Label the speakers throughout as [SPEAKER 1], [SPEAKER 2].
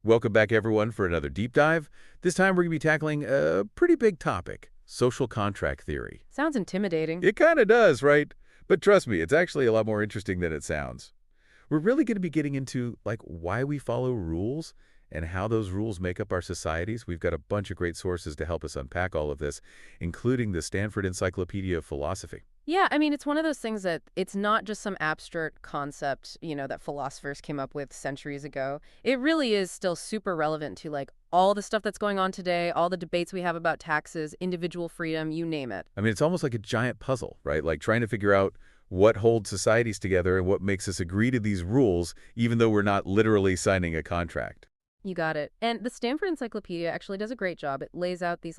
[SPEAKER 1] Welcome back, everyone, for another deep dive. This time we're going to be tackling a pretty big topic, social contract theory.
[SPEAKER 2] Sounds intimidating.
[SPEAKER 1] It kind of does, right? But trust me, it's actually a lot more interesting than it sounds. We're really going to be getting into, why we follow rules and how those rules make up our societies. We've got a bunch of great sources to help us unpack all of this, including the Stanford Encyclopedia of Philosophy.
[SPEAKER 2] Yeah, I mean, it's one of those things that it's not just some abstract concept, that philosophers came up with centuries ago. It really is still super relevant to all the stuff that's going on today, all the debates we have about taxes, individual freedom, you name it.
[SPEAKER 1] I mean, it's almost like a giant puzzle, right? Like trying to figure out what holds societies together and what makes us agree to these rules, even though we're not literally signing a contract.
[SPEAKER 2] You got it. And the Stanford Encyclopedia actually does a great job. It lays out these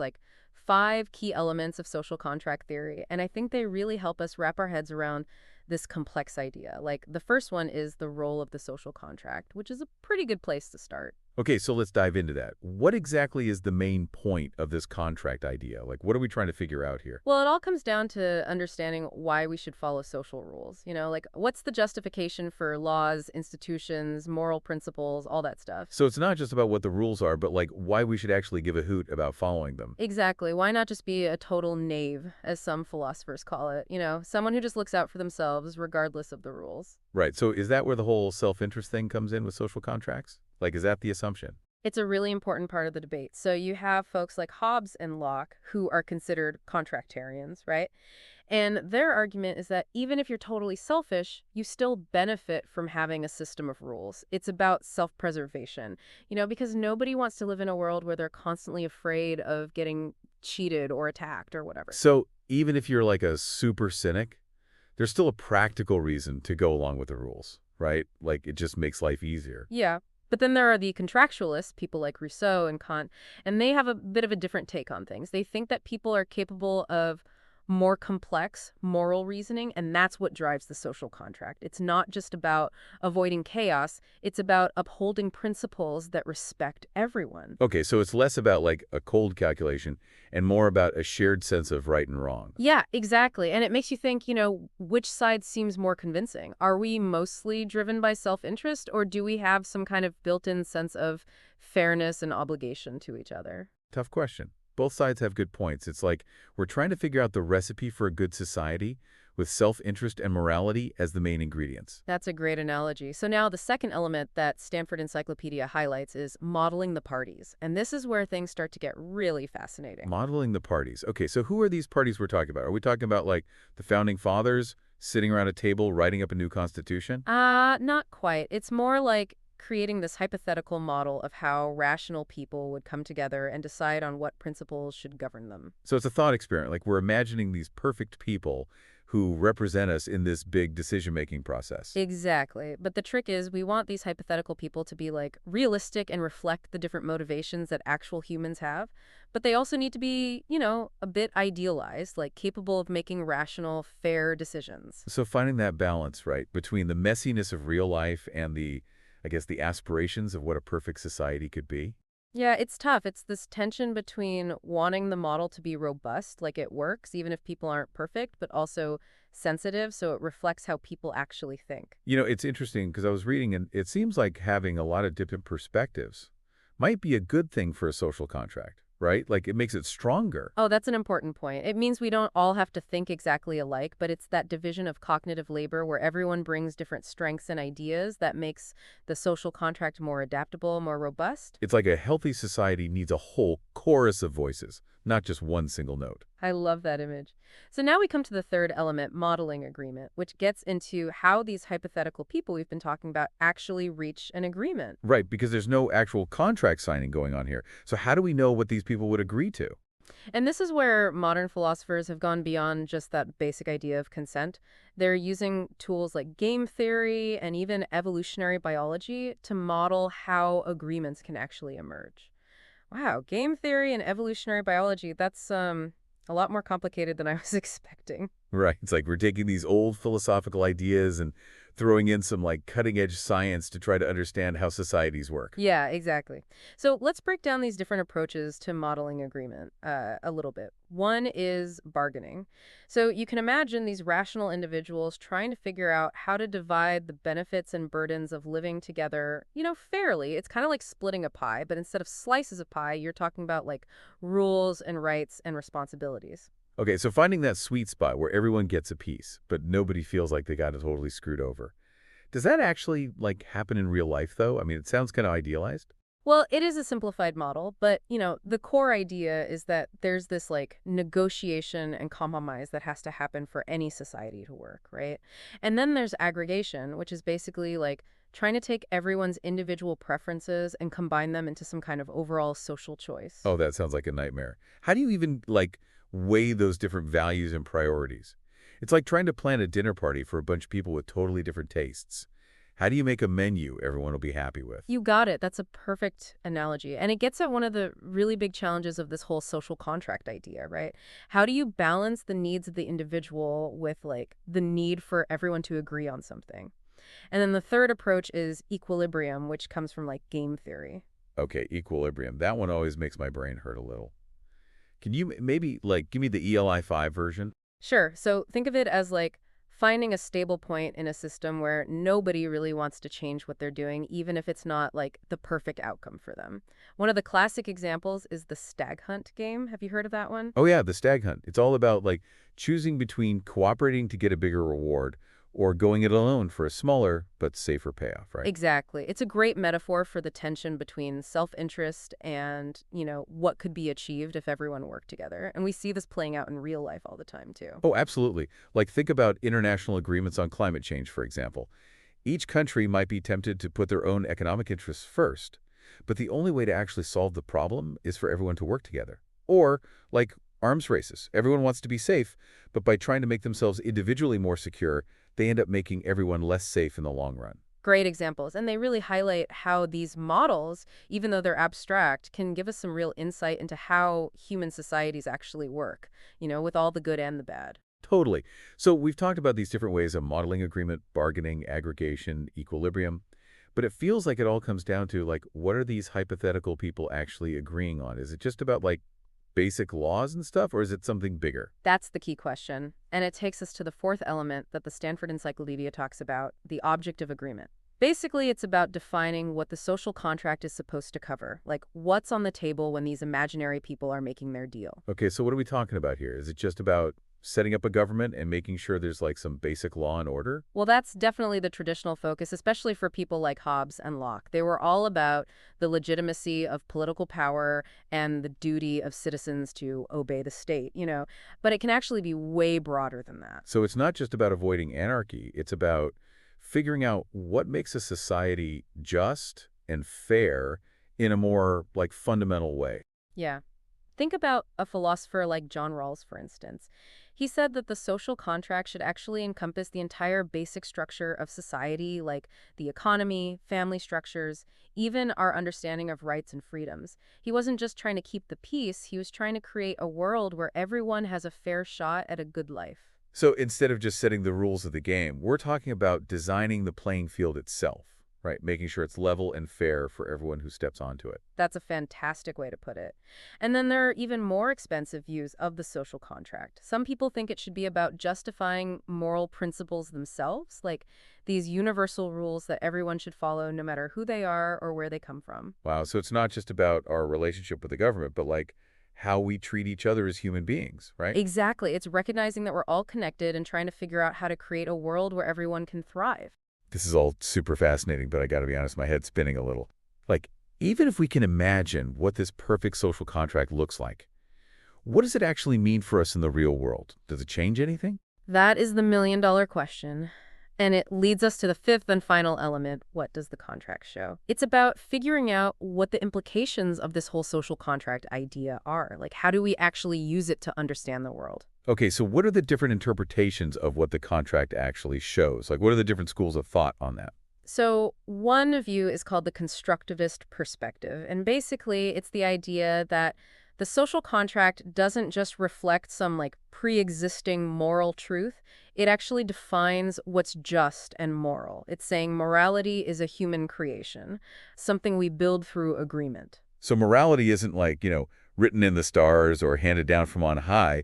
[SPEAKER 2] 5 key elements of social contract theory, and I think they really help us wrap our heads around this complex idea. Like the first one is the role of the social contract, which is a pretty good place to start.
[SPEAKER 1] Okay, so let's dive into that. What exactly is the main point of this contract idea? What are we trying to figure out here?
[SPEAKER 2] Well, it all comes down to understanding why we should follow social rules. What's the justification for laws, institutions, moral principles, all that stuff.
[SPEAKER 1] So it's not just about what the rules are, but why we should actually give a hoot about following them.
[SPEAKER 2] Exactly. Why not just be a total knave, as some philosophers call it? Someone who just looks out for themselves regardless of the rules.
[SPEAKER 1] Right, so is that where the whole self-interest thing comes in with social contracts? Is that the assumption?
[SPEAKER 2] It's a really important part of the debate. So you have folks like Hobbes and Locke who are considered contractarians, right? And their argument is that even if you're totally selfish, you still benefit from having a system of rules. It's about self-preservation, because nobody wants to live in a world where they're constantly afraid of getting cheated or attacked or whatever.
[SPEAKER 1] So even if you're a super cynic, there's still a practical reason to go along with the rules, right? It just makes life easier.
[SPEAKER 2] Yeah. But then there are the contractualists, people like Rousseau and Kant, and they have a bit of a different take on things. They think that people are capable of more complex moral reasoning, and that's what drives the social contract. It's not just about avoiding chaos. It's about upholding principles that respect everyone.
[SPEAKER 1] Okay, so it's less about a cold calculation and more about a shared sense of right and wrong.
[SPEAKER 2] Yeah, exactly. And it makes you think, which side seems more convincing? Are we mostly driven by self-interest, or do we have some kind of built-in sense of fairness and obligation to each other?
[SPEAKER 1] Tough question. Both sides have good points. It's we're trying to figure out the recipe for a good society with self-interest and morality as the main ingredients.
[SPEAKER 2] That's a great analogy. So now the second element that Stanford Encyclopedia highlights is modeling the parties. And this is where things start to get really fascinating.
[SPEAKER 1] Modeling the parties. Okay, so who are these parties we're talking about? Are we talking about the Founding Fathers sitting around a table writing up a new constitution?
[SPEAKER 2] Not quite. It's more like creating this hypothetical model of how rational people would come together and decide on what principles should govern them.
[SPEAKER 1] So it's a thought experiment. We're imagining these perfect people who represent us in this big decision-making process.
[SPEAKER 2] Exactly. But the trick is we want these hypothetical people to be realistic and reflect the different motivations that actual humans have. But they also need to be, a bit idealized, capable of making rational, fair decisions.
[SPEAKER 1] So finding that balance, right, between the messiness of real life and the aspirations of what a perfect society could be.
[SPEAKER 2] Yeah, it's tough. It's this tension between wanting the model to be robust, like it works, even if people aren't perfect, but also sensitive, so it reflects how people actually think.
[SPEAKER 1] It's interesting because I was reading, and it seems like having a lot of different perspectives might be a good thing for a social contract, right? It makes it stronger.
[SPEAKER 2] Oh, that's an important point. It means we don't all have to think exactly alike, but it's that division of cognitive labor where everyone brings different strengths and ideas that makes the social contract more adaptable, more robust.
[SPEAKER 1] It's like a healthy society needs a whole chorus of voices, not just one single note.
[SPEAKER 2] I love that image. So now we come to the third element, modeling agreement, which gets into how these hypothetical people we've been talking about actually reach an agreement.
[SPEAKER 1] Right, because there's no actual contract signing going on here. So how do we know what these people would agree to?
[SPEAKER 2] And this is where modern philosophers have gone beyond just that basic idea of consent. They're using tools like game theory and even evolutionary biology to model how agreements can actually emerge. Wow, game theory and evolutionary biology, that's a lot more complicated than I was expecting.
[SPEAKER 1] Right, it's we're taking these old philosophical ideas and throwing in some like cutting-edge science to try to understand how societies work.
[SPEAKER 2] Yeah, exactly. So let's break down these different approaches to modeling agreement a little bit. One is bargaining. So you can imagine these rational individuals trying to figure out how to divide the benefits and burdens of living together, fairly. It's kind of like splitting a pie, but instead of slices of pie, you're talking about like rules and rights and responsibilities.
[SPEAKER 1] Okay, so finding that sweet spot where everyone gets a piece, but nobody feels like they got it totally screwed over. Does that actually, like, happen in real life, though? I mean, it sounds kind of idealized.
[SPEAKER 2] Well, it is a simplified model, but, the core idea is that there's this like negotiation and compromise that has to happen for any society to work, right? And then there's aggregation, which is basically like trying to take everyone's individual preferences and combine them into some kind of overall social choice.
[SPEAKER 1] Oh, that sounds like a nightmare. How do you even, like, weigh those different values and priorities? It's like trying to plan a dinner party for a bunch of people with totally different tastes. How do you make a menu everyone will be happy with?
[SPEAKER 2] You got it. That's a perfect analogy. And it gets at one of the really big challenges of this whole social contract idea, right? How do you balance the needs of the individual with like the need for everyone to agree on something? And then the third approach is equilibrium, which comes from like game theory.
[SPEAKER 1] Okay, equilibrium. That one always makes my brain hurt a little. Can you maybe, like, give me the ELI 5 version?
[SPEAKER 2] Sure. So think of it as like finding a stable point in a system where nobody really wants to change what they're doing, even if it's not like the perfect outcome for them. One of the classic examples is the stag hunt game. Have you heard of that one?
[SPEAKER 1] Oh yeah, the stag hunt. It's all about like choosing between cooperating to get a bigger reward or going it alone for a smaller but safer payoff, right?
[SPEAKER 2] Exactly. It's a great metaphor for the tension between self-interest and, what could be achieved if everyone worked together. And we see this playing out in real life all the time, too.
[SPEAKER 1] Oh, absolutely. Like think about international agreements on climate change, for example. Each country might be tempted to put their own economic interests first, but the only way to actually solve the problem is for everyone to work together. Or, like arms races. Everyone wants to be safe, but by trying to make themselves individually more secure, they end up making everyone less safe in the long run.
[SPEAKER 2] Great examples. And they really highlight how these models, even though they're abstract, can give us some real insight into how human societies actually work, with all the good and the bad.
[SPEAKER 1] Totally. So we've talked about these different ways of modeling agreement, bargaining, aggregation, equilibrium, but it feels like it all comes down to, like, what are these hypothetical people actually agreeing on? Is it just about, like, basic laws and stuff, or is it something bigger?
[SPEAKER 2] That's the key question. And it takes us to the fourth element that the Stanford Encyclopedia talks about, the object of agreement. Basically, it's about defining what the social contract is supposed to cover, like what's on the table when these imaginary people are making their deal.
[SPEAKER 1] Okay, so what are we talking about here? Is it just about setting up a government and making sure there's, like, some basic law and order?
[SPEAKER 2] Well, that's definitely the traditional focus, especially for people like Hobbes and Locke. They were all about the legitimacy of political power and the duty of citizens to obey the state. But it can actually be way broader than that.
[SPEAKER 1] So it's not just about avoiding anarchy. It's about figuring out what makes a society just and fair in a more, like, fundamental way.
[SPEAKER 2] Yeah. Think about a philosopher like John Rawls, for instance. He said that the social contract should actually encompass the entire basic structure of society, like the economy, family structures, even our understanding of rights and freedoms. He wasn't just trying to keep the peace, he was trying to create a world where everyone has a fair shot at a good life.
[SPEAKER 1] So instead of just setting the rules of the game, we're talking about designing the playing field itself, right? Making sure it's level and fair for everyone who steps onto it.
[SPEAKER 2] That's a fantastic way to put it. And then there are even more expensive views of the social contract. Some people think it should be about justifying moral principles themselves, like these universal rules that everyone should follow no matter who they are or where they come from.
[SPEAKER 1] Wow, so it's not just about our relationship with the government, but like how we treat each other as human beings, right?
[SPEAKER 2] Exactly. It's recognizing that we're all connected and trying to figure out how to create a world where everyone can thrive.
[SPEAKER 1] This is all super fascinating, but I got to be honest, my head's spinning a little. Like, even if we can imagine what this perfect social contract looks like, what does it actually mean for us in the real world? Does it change anything?
[SPEAKER 2] That is the million-dollar question. And it leads us to the fifth and final element. What does the contract show? It's about figuring out what the implications of this whole social contract idea are. Like, how do we actually use it to understand the world?
[SPEAKER 1] Okay, so what are the different interpretations of what the contract actually shows? Like, what are the different schools of thought on that?
[SPEAKER 2] So one view is called the constructivist perspective. And basically, it's the idea that The social contract doesn't just reflect some like pre-existing moral truth. It actually defines what's just and moral. It's saying morality is a human creation, something we build through agreement.
[SPEAKER 1] So morality isn't like, written in the stars or handed down from on high.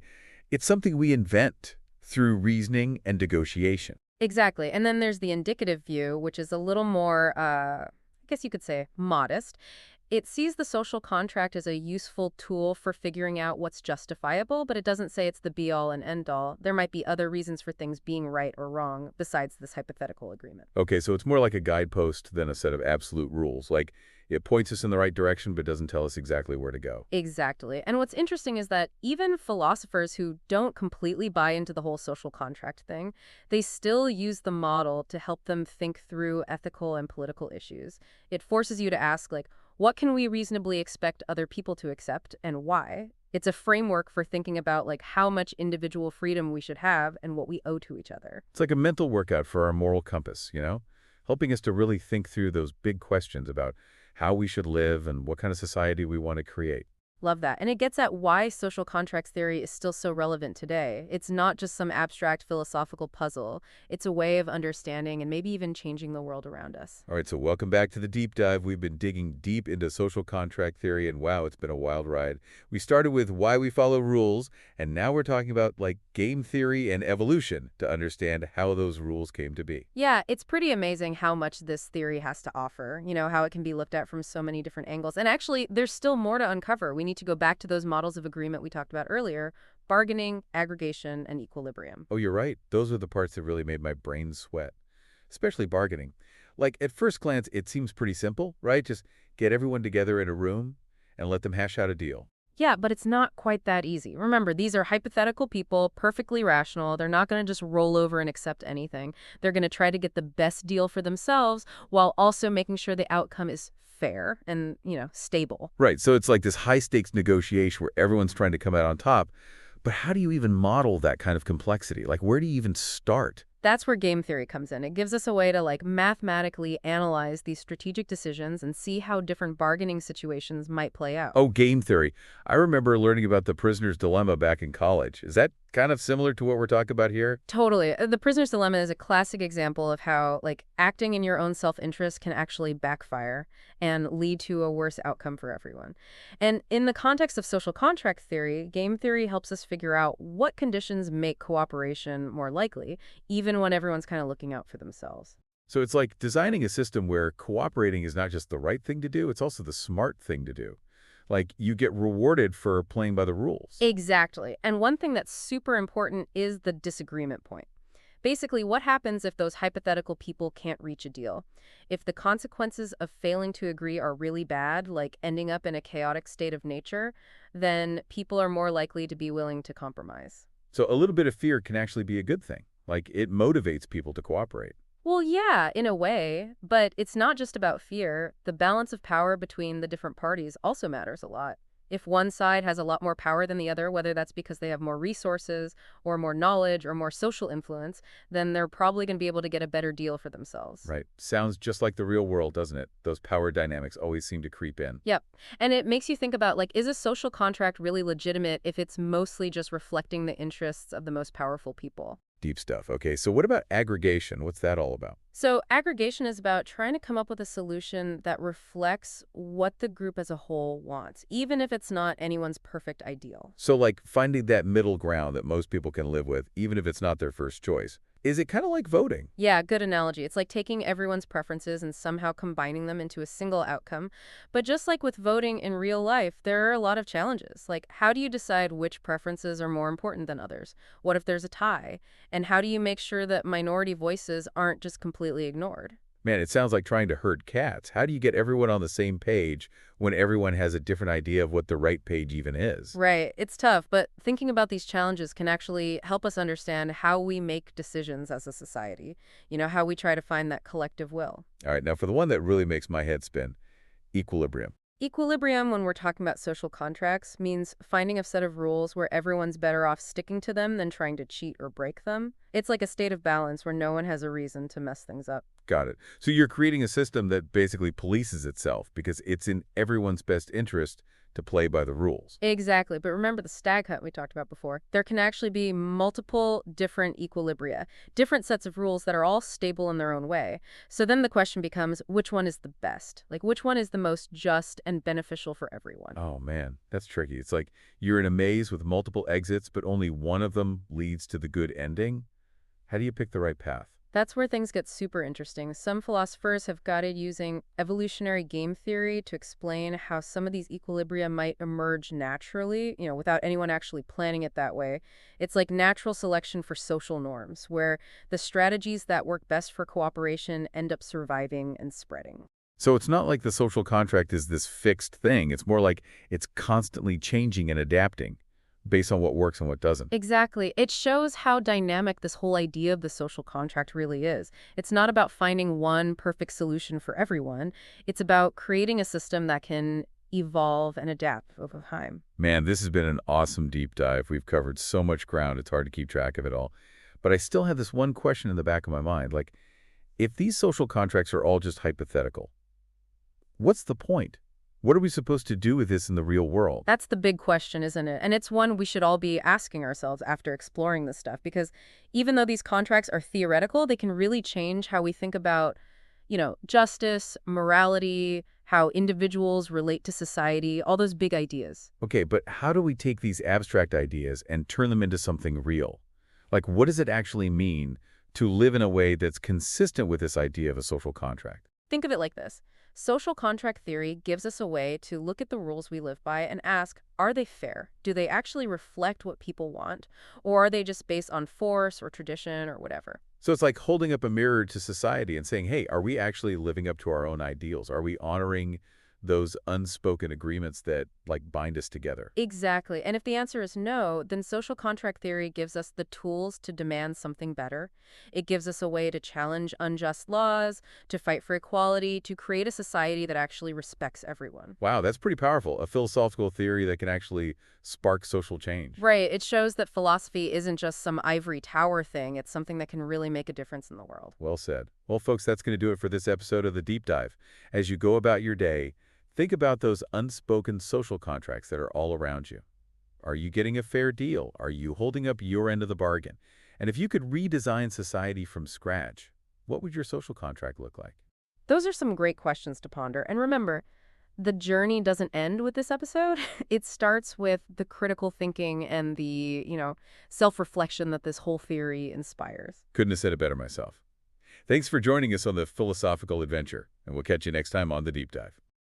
[SPEAKER 1] It's something we invent through reasoning and negotiation.
[SPEAKER 2] Exactly. And then there's the indicative view, which is a little more, I guess you could say, modest. It sees the social contract as a useful tool for figuring out what's justifiable, but it doesn't say it's the be-all and end-all. There might be other reasons for things being right or wrong besides this hypothetical agreement.
[SPEAKER 1] Okay, so it's more like a guidepost than a set of absolute rules. Like, it points us in the right direction but doesn't tell us exactly where to go.
[SPEAKER 2] Exactly. And what's interesting is that even philosophers who don't completely buy into the whole social contract thing, they still use the model to help them think through ethical and political issues. It forces you to ask, like, what can we reasonably expect other people to accept and why? It's a framework for thinking about like how much individual freedom we should have and what we owe to each other.
[SPEAKER 1] It's like a mental workout for our moral compass, helping us to really think through those big questions about how we should live and what kind of society we want to create.
[SPEAKER 2] Love that. And it gets at why social contracts theory is still so relevant today. It's not just some abstract philosophical puzzle. It's a way of understanding and maybe even changing the world around us.
[SPEAKER 1] All right, so welcome back to the deep dive. We've been digging deep into social contract theory, and wow, it's been a wild ride. We started with why we follow rules, and now we're talking about like game theory and evolution to understand how those rules came to be.
[SPEAKER 2] Yeah, it's pretty amazing how much this theory has to offer, how it can be looked at from so many different angles. And actually, there's still more to uncover. We need to go back to those models of agreement we talked about earlier: bargaining, aggregation, and equilibrium.
[SPEAKER 1] Oh, you're right. Those are the parts that really made my brain sweat, especially bargaining. Like, at first glance, it seems pretty simple, right? Just get everyone together in a room and let them hash out a deal.
[SPEAKER 2] Yeah, but it's not quite that easy. Remember, these are hypothetical people, perfectly rational. They're not going to just roll over and accept anything. They're going to try to get the best deal for themselves while also making sure the outcome is fair and, stable.
[SPEAKER 1] Right, so it's like this high-stakes negotiation where everyone's trying to come out on top. But how do you even model that kind of complexity? Like, where do you even start?
[SPEAKER 2] That's where game theory comes in. It gives us a way to like mathematically analyze these strategic decisions and see how different bargaining situations might play out.
[SPEAKER 1] Oh, game theory. I remember learning about the prisoner's dilemma back in college. Is that kind of similar to what we're talking about here?
[SPEAKER 2] Totally. The prisoner's dilemma is a classic example of how like acting in your own self-interest can actually backfire and lead to a worse outcome for everyone. And in the context of social contract theory, game theory helps us figure out what conditions make cooperation more likely, even when everyone's kind of looking out for themselves.
[SPEAKER 1] So it's like designing a system where cooperating is not just the right thing to do, it's also the smart thing to do. Like, you get rewarded for playing by the rules.
[SPEAKER 2] Exactly. And one thing that's super important is the disagreement point. Basically, what happens if those hypothetical people can't reach a deal? If the consequences of failing to agree are really bad, like ending up in a chaotic state of nature, then people are more likely to be willing to compromise.
[SPEAKER 1] So a little bit of fear can actually be a good thing. Like, it motivates people to cooperate.
[SPEAKER 2] Well, yeah, in a way, but it's not just about fear. The balance of power between the different parties also matters a lot. If one side has a lot more power than the other, whether that's because they have more resources or more knowledge or more social influence, then they're probably going to be able to get a better deal for themselves.
[SPEAKER 1] Right. Sounds just like the real world, doesn't it? Those power dynamics always seem to creep in.
[SPEAKER 2] Yep. And it makes you think about, like, is a social contract really legitimate if it's mostly just reflecting the interests of the most powerful people?
[SPEAKER 1] Deep stuff. Okay, so what about aggregation? What's that all about?
[SPEAKER 2] So aggregation is about trying to come up with a solution that reflects what the group as a whole wants, even if it's not anyone's perfect ideal.
[SPEAKER 1] So like finding that middle ground that most people can live with, even if it's not their first choice. Is it kind of like voting?
[SPEAKER 2] Yeah, good analogy. It's like taking everyone's preferences and somehow combining them into a single outcome. But just like with voting in real life, there are a lot of challenges. Like, how do you decide which preferences are more important than others? What if there's a tie? And how do you make sure that minority voices aren't just completely ignored?
[SPEAKER 1] Man, it sounds like trying to herd cats. How do you get everyone on the same page when everyone has a different idea of what the right page even is?
[SPEAKER 2] Right. It's tough, but thinking about these challenges can actually help us understand how we make decisions as a society. How we try to find that collective will.
[SPEAKER 1] All right, now for the one that really makes my head spin, equilibrium.
[SPEAKER 2] Equilibrium, when we're talking about social contracts, means finding a set of rules where everyone's better off sticking to them than trying to cheat or break them. It's like a state of balance where no one has a reason to mess things up.
[SPEAKER 1] Got it. So you're creating a system that basically polices itself because it's in everyone's best interest to play by the rules.
[SPEAKER 2] Exactly, but remember the stag hunt we talked about before. There can actually be multiple different equilibria, different sets of rules that are all stable in their own way. So then the question becomes, which one is the best? Like, which one is the most just and beneficial for everyone?
[SPEAKER 1] Oh, man, that's tricky. It's like you're in a maze with multiple exits, but only one of them leads to the good ending. How do you pick the right path?
[SPEAKER 2] That's where things get super interesting. Some philosophers have guided using evolutionary game theory to explain how some of these equilibria might emerge naturally, without anyone actually planning it that way. It's like natural selection for social norms, where the strategies that work best for cooperation end up surviving and spreading.
[SPEAKER 1] So it's not like the social contract is this fixed thing. It's more like it's constantly changing and adapting based on what works and what doesn't.
[SPEAKER 2] Exactly. It shows how dynamic this whole idea of the social contract really is. It's not about finding one perfect solution for everyone. It's about creating a system that can evolve and adapt over time.
[SPEAKER 1] Man, this has been an awesome deep dive. We've covered so much ground, it's hard to keep track of it all. But I still have this one question in the back of my mind. Like, if these social contracts are all just hypothetical, what's the point? What are we supposed to do with this in the real world?
[SPEAKER 2] That's the big question, isn't it? And it's one we should all be asking ourselves after exploring this stuff, because even though these contracts are theoretical, they can really change how we think about, justice, morality, how individuals relate to society, all those big ideas.
[SPEAKER 1] Okay, but how do we take these abstract ideas and turn them into something real? Like, what does it actually mean to live in a way that's consistent with this idea of a social contract?
[SPEAKER 2] Think of it like this. Social contract theory gives us a way to look at the rules we live by and ask, are they fair? Do they actually reflect what people want? Or are they just based on force or tradition or whatever?
[SPEAKER 1] So it's like holding up a mirror to society and saying, hey, are we actually living up to our own ideals? Are we honoring those unspoken agreements that, like, bind us together?
[SPEAKER 2] Exactly. And if the answer is no, then social contract theory gives us the tools to demand something better. It gives us a way to challenge unjust laws, to fight for equality, to create a society that actually respects everyone.
[SPEAKER 1] Wow, that's pretty powerful. A philosophical theory that can actually spark social change.
[SPEAKER 2] Right. It shows that philosophy isn't just some ivory tower thing. It's something that can really make a difference in the world.
[SPEAKER 1] Well said. Well, folks, that's going to do it for this episode of The Deep Dive. As you go about your day, think about those unspoken social contracts that are all around you. Are you getting a fair deal? Are you holding up your end of the bargain? And if you could redesign society from scratch, what would your social contract look like?
[SPEAKER 2] Those are some great questions to ponder. And remember, the journey doesn't end with this episode. It starts with the critical thinking and the, self-reflection that this whole theory inspires.
[SPEAKER 1] Couldn't have said it better myself. Thanks for joining us on the philosophical adventure, and we'll catch you next time on The Deep Dive.